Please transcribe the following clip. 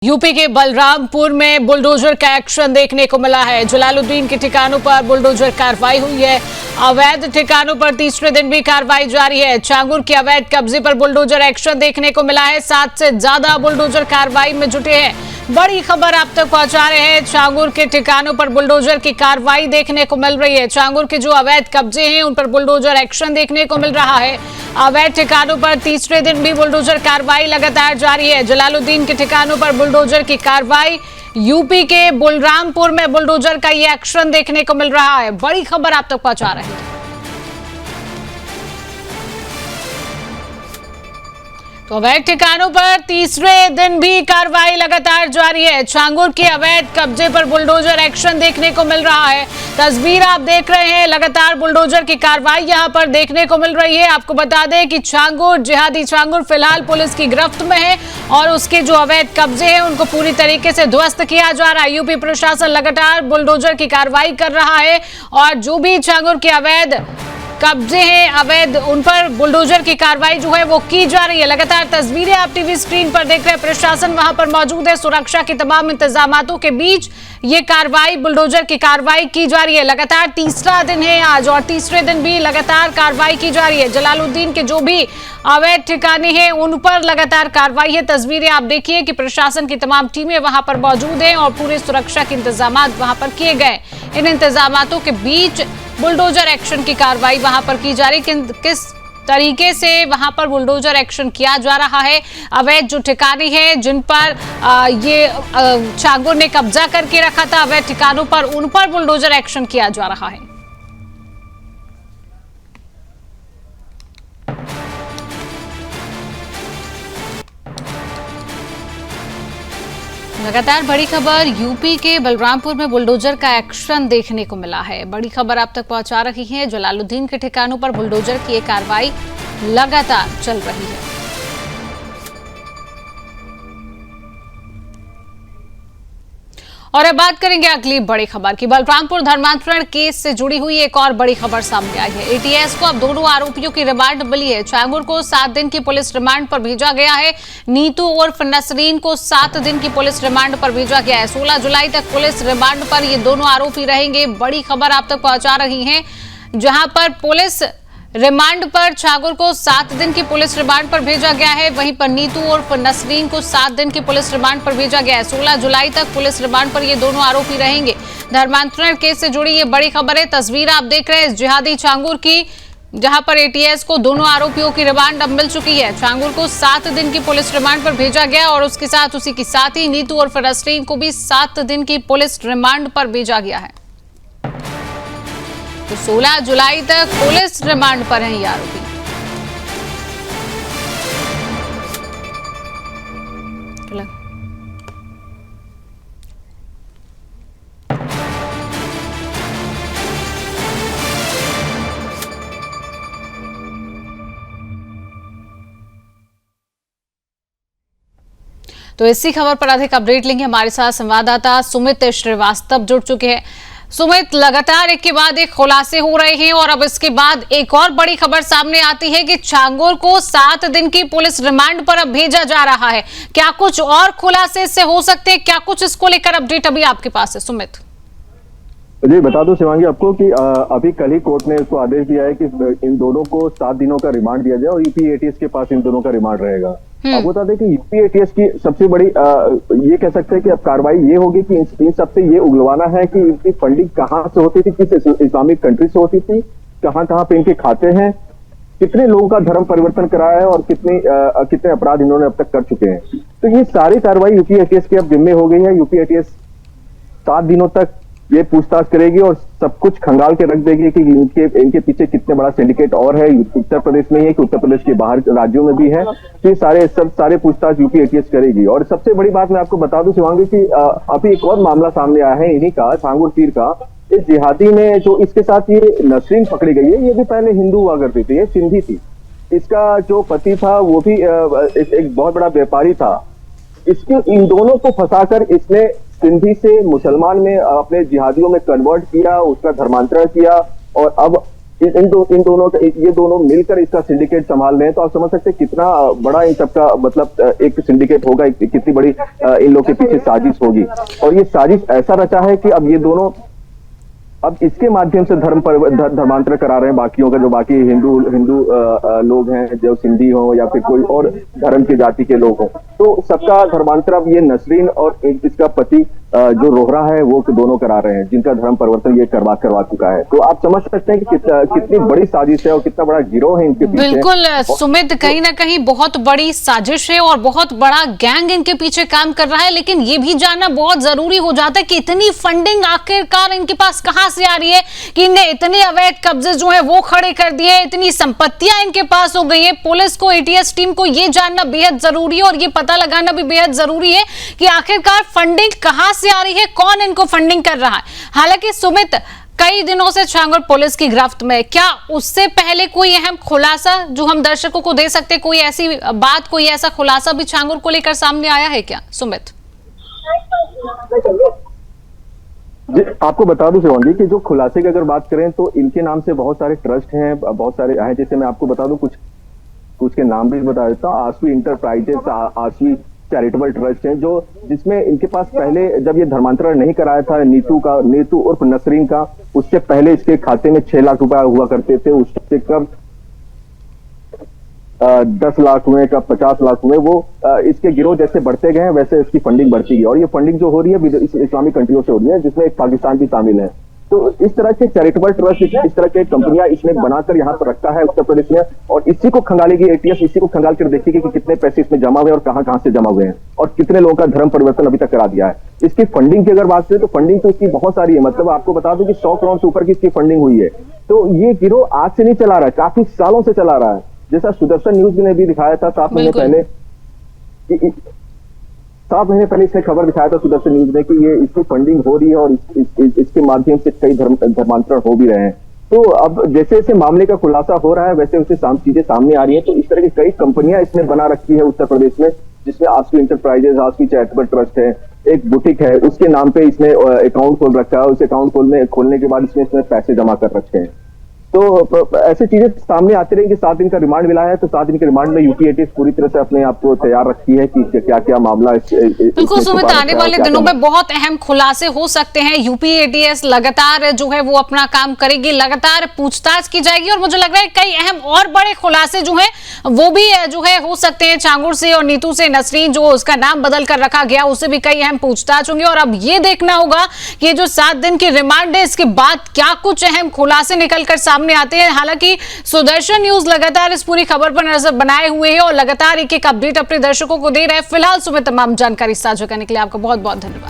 UP के बलरामपुर में bulldozer का एक्शन देखने को मिला है। जलालुद्दीन के ठिकानों पर बुलडोजर कार्रवाई हुई है। अवैध ठिकानों पर तीसरे दिन भी कार्रवाई जारी है। चांगुर के अवैध कब्जे पर बुलडोजर एक्शन देखने को मिला है। 7 से ज्यादा बुलडोजर कार्रवाई में जुटे हैं। बड़ी खबर आप तक पहुंचा रहे हैं। चांगुर के ठिकानों पर बुलडोजर की कार्रवाई देखने को मिल रही है। चांगुर के जो अवैध कब्जे हैं उन पर बुलडोजर एक्शन देखने को मिल रहा है। अवैध ठिकानों पर तीसरे दिन भी बुलडोजर कार्रवाई लगातार जारी है। जलालुद्दीन के ठिकानों पर बुलडोजर की कार्रवाई। यूपी के बलरामपुर में बुलडोजर का ये एक्शन देखने को मिल रहा है। बड़ी खबर आप तक पहुंचा रहे हैं। तो अवैध ठिकानों पर तीसरे दिन भी कार्रवाई लगातार जारी है। चांगुर के अवैध कब्जे पर बुलडोजर एक्शन देखने को मिल रहा है। तस्वीर आप देख रहे हैं, लगातार बुलडोजर की कार्रवाई यहां पर देखने को मिल रही है। आपको बता दें कि चांगुर, जिहादी चांगुर फिलहाल पुलिस की गिरफ्त में है और उसके जो अवैध कब्जे हैं उनको पूरी तरीके से ध्वस्त किया जा रहा है। यूपी प्रशासन लगातार बुलडोजर की कार्रवाई कर रहा है और जो भी चांगुर के अवैध कब्जे हैं, अवैध, उन पर बुलडोजर की कार्रवाई जो है वो की जा रही है। लगातार तस्वीरें आप टीवी स्क्रीन पर देख रहे हैं। प्रशासन वहां पर मौजूद है। सुरक्षा के तमाम इंतजामातों के बीच ये कार्रवाई, बुलडोजर की कार्रवाई की जा रही है। लगातार तीसरा दिन है आज और तीसरे दिन भी लगातार कार्रवाई की जा रही है। जलालुद्दीन के जो भी अवैध ठिकाने हैं उन पर लगातार कार्रवाई है। तस्वीरें आप देखिए कि प्रशासन की तमाम टीमें वहां पर मौजूद हैं और पूरे सुरक्षा के इंतजाम वहां पर किए गए। इन इंतजामातों के बीच बुलडोजर एक्शन की कार्रवाई वहां पर की जा रही। किस तरीके से वहां पर बुलडोजर एक्शन किया जा रहा है, अवैध जो ठिकाने हैं जिन पर ये चांगुर ने कब्जा करके रखा था अवैध ठिकानों पर, उन पर बुलडोजर एक्शन किया जा रहा है। लगातार बड़ी खबर, यूपी के बलरामपुर में बुलडोजर का एक्शन देखने को मिला है। बड़ी खबर आप तक पहुंचा रही है। जलालुद्दीन के ठिकानों पर बुलडोजर की ये कार्रवाई लगातार चल रही है। और अब बात करेंगे अगली बड़ी खबर की। बलरामपुर धर्मांतरण केस से जुड़ी हुई एक और बड़ी खबर सामने आई है। एटीएस को अब दोनों आरोपियों की रिमांड मिली है। चांगुर को 7 दिन की पुलिस रिमांड पर भेजा गया है। नीतू उर्फ नसरीन को 7 दिन की पुलिस रिमांड पर भेजा गया है। 16 जुलाई तक पुलिस रिमांड पर ये दोनों आरोपी रहेंगे। बड़ी खबर आप तक पहुंचा रही है, जहां पर पुलिस रिमांड पर चांगुर को 7 दिन की पुलिस रिमांड पर भेजा गया है। वहीं पर नीतू उर्फ नसरीन को 7 दिन की पुलिस रिमांड पर भेजा गया है। 16 जुलाई तक पुलिस रिमांड पर ये दोनों आरोपी रहेंगे। धर्मांतरण केस से जुड़ी ये बड़ी खबर है। तस्वीर आप देख रहे हैं जिहादी चांगुर की, जहां पर एटीएस को दोनों आरोपियों की रिमांड अब मिल चुकी है। चांगुर को 7 दिन की पुलिस रिमांड पर भेजा गया और उसके साथ उसी के साथ ही नीतू उर्फ नसरीन को भी 7 दिन की पुलिस रिमांड पर भेजा गया है। तो 16 जुलाई तक पुलिस रिमांड पर हैं ये आरोपी। तो इसी खबर पर अधिक अपडेट लेंगे। हमारे साथ संवाददाता सुमित श्रीवास्तव जुड़ चुके हैं। सुमित, लगातार एक के बाद एक खुलासे हो रहे हैं और अब इसके बाद एक और बड़ी खबर सामने आती है कि चांगुर को 7 दिन की पुलिस रिमांड पर अब भेजा जा रहा है। क्या कुछ और खुलासे इससे हो सकते हैं? क्या कुछ इसको लेकर अपडेट अभी आपके पास है सुमित? जी बता दूं शिवांगी आपको कि अभी कल ही कोर्ट ने इसको आदेश दिया है कि इन दोनों को 7 दिनों का रिमांड दिया जाए और यूपी एटीएस के पास इन दोनों का रिमांड रहेगा। अब बता दें कि यूपी एटीएस की सबसे बड़ी ये कह सकते हैं कि अब कार्रवाई ये होगी कि इन सबसे ये उगलवाना है कि इनकी फंडिंग कहाँ से होती थी, किस इस्लामिक कंट्री से होती थी, कहाँ कहाँ पे इनके खाते हैं, कितने लोगों का धर्म परिवर्तन कराया है और कितने अपराध इन्होंने अब तक कर चुके हैं। तो ये सारी कार्रवाई यूपी एटीएस की अब जिम्मे हो गई है। यूपी एटीएस 7 दिनों तक ये पूछताछ करेगी और सब कुछ खंगाल के रख देगी कि इनके पीछे कितने बड़ा सिंडिकेट और है, उत्तर प्रदेश में ही है कि उत्तर प्रदेश के बाहर राज्यों में भी है। तो ये सारे पूछताछ यूपी एटीएस करेगी। और सबसे बड़ी बात मैं आपको बता दूं शिवांगी कि अभी एक और मामला सामने आया है इन्हीं का, चांगुर पीर का। इस जिहादी ने जो इसके साथ ये नसरीन पकड़ी गई है, ये भी पहले हिंदू हुआ करती थी, ये सिंधी थी। इसका जो पति था वो भी एक बहुत बड़ा व्यापारी था। इन दोनों को फंसाकर इसने सिंधी से मुसलमान में अपने जिहादियों में कन्वर्ट किया, उसका धर्मांतरण किया और अब इन दोनों ये दोनों मिलकर इसका सिंडिकेट संभाल रहे हैं। तो आप समझ सकते हैं कितना बड़ा इन सबका मतलब एक सिंडिकेट होगा, कितनी बड़ी इन लोग के पीछे साजिश होगी। और ये साजिश ऐसा रचा है कि अब ये दोनों अब इसके माध्यम से धर्मांतर करा रहे हैं बाकियों का, जो बाकी हिंदू लोग हैं, जो सिंधी हो या फिर कोई और धर्म की जाति के लोग हों, तो सबका धर्मांतर अब ये नसरीन और एक इसका पति जो रोहरा है वो दोनों करा रहे हैं, जिनका धर्म परिवर्तन ये करवा चुका है। तो आप समझ सकते हैं कि कितनी बड़ी साजिश है और कितना बड़ा गिरोह है इनके पीछे। बिल्कुल सुमित, कहीं ना कहीं बहुत बड़ी साजिश है और बहुत बड़ा गैंग इनके पीछे काम कर रहा है। लेकिन ये भी जानना बहुत जरूरी हो जाता है कि इतनी फंडिंग आखिरकार इनके पास कहां से आ रही है कि इन्हें इतने अवैध कब्जे जो है वो खड़े कर दिए, इतनी संपत्तियां इनके पास हो गई है। पुलिस को, एटीएस टीम को ये जानना बेहद जरूरी है और ये पता लगाना भी बेहद जरूरी है कि आखिरकार फंडिंग कहां से आ रही है, कौन इनको फंडिंग कर रहा है। हालांकि सुमित, कई दिनों से छांगुर पुलिस की गिरफ्त में, क्या उससे पहले कोई अहम खुलासा जो हम दर्शकों को दे सकते, कोई ऐसी बात, कोई ऐसा खुलासा भी छांगुर को लेकर सामने आया है क्या सुमित? जी, आपको बता दूं शिवांगी कि जो खुलासे की अगर बात करें तो इनके नाम से बहुत सारे ट्रस्ट हैं, बहुत सारे हैं। जैसे मैं आपको बता दूं कुछ के नाम भी बता देता हूँ। आसवी इंटरप्राइजेस, आसवी चैरिटेबल ट्रस्ट हैं, जो जिसमें इनके पास पहले जब ये धर्मांतरण नहीं कराया था नीतू उर्फ नसरीन का, उससे पहले इसके खाते में 6 लाख रुपए हुआ करते थे। उससे कब 10 लाख हुए, कब 50 लाख हुए। वो इसके गिरोह जैसे बढ़ते गए वैसे इसकी फंडिंग बढ़ती गई और ये फंडिंग जो हो रही है इस्लामिक कंट्रियों से हो रही है, जिसमें एक पाकिस्तान भी शामिल है। तो इस तरह के चैरिटेबल ट्रस्ट, इस तरह के कंपनियां इसने बनाकर यहाँ पर रखा है उत्तर प्रदेश में, और इसी को खंगालेगी एटीएस, इसी को खंगाल कर देखेगी कि कितने पैसे इसमें जमा हुए और कहां से जमा हुए हैं और कितने लोगों का धर्म परिवर्तन अभी तक करा दिया है। इसकी फंडिंग की अगर बात करें तो फंडिंग तो इसकी बहुत सारी है। मतलब आपको बता दूं कि 100 करोड़ से ऊपर की इसकी फंडिंग हुई है। तो ये गिरोह आज से नहीं चला रहा है, काफी सालों से चला रहा है। जैसा सुदर्शन न्यूज ने भी दिखाया था 7 महीने पहले, 7 महीने पहले इसने खबर दिखाया था सुदर्शन न्यूज ने कि ये इसकी फंडिंग हो रही है और इसके माध्यम से कई धर्मांतरण हो भी रहे हैं। तो अब जैसे जैसे मामले का खुलासा हो रहा है वैसे वैसे चीजें सामने आ रही है। तो इस तरह की कई कंपनियां इसने बना रखी है उत्तर प्रदेश में, जिसमें आसवी इंटरप्राइजेस, आसवी चैरिटेबल ट्रस्ट है, एक बुटीक है, उसके नाम पे इसने अकाउंट खोल रखा है। उस अकाउंट खोलने के बाद इसमें पैसे जमा कर रखे हैं। तो ऐसी चीजें सामने आती रहेंगी। 7 दिन का रिमांड मिला है, तो 7 दिन के रिमांड में यूपी एटीएस पूरी तरह से अपने आप को तैयार रखी है कि क्या क्या मामला बिल्कुल सुमित, आने वाले दिनों में बहुत अहम खुलासे हो सकते हैं। यूपी एटीएस लगातार जो है वो अपना काम करेगी, लगातार पूछताछ की जाएगी और मुझे लग रहा है कई अहम और बड़े खुलासे जो हैं वो भी जो है हो सकते हैं। छांगुर से और नीतू से, नसरीन जो उसका नाम बदल कर रखा गया, उससे भी कई अहम पूछताछ होंगी। और अब ये देखना होगा कि ये जो 7 दिन की रिमांड है इसके बाद क्या कुछ अहम खुलासे निकलकर सामने आते हैं। हालांकि सुदर्शन न्यूज लगातार इस पूरी खबर पर नजर बनाए हुए है और लगातार एक अपडेट अपने दर्शकों को दे रहे हैं। फिलहाल सुमित, तमाम जानकारी साझा करने के लिए आपका बहुत बहुत धन्यवाद।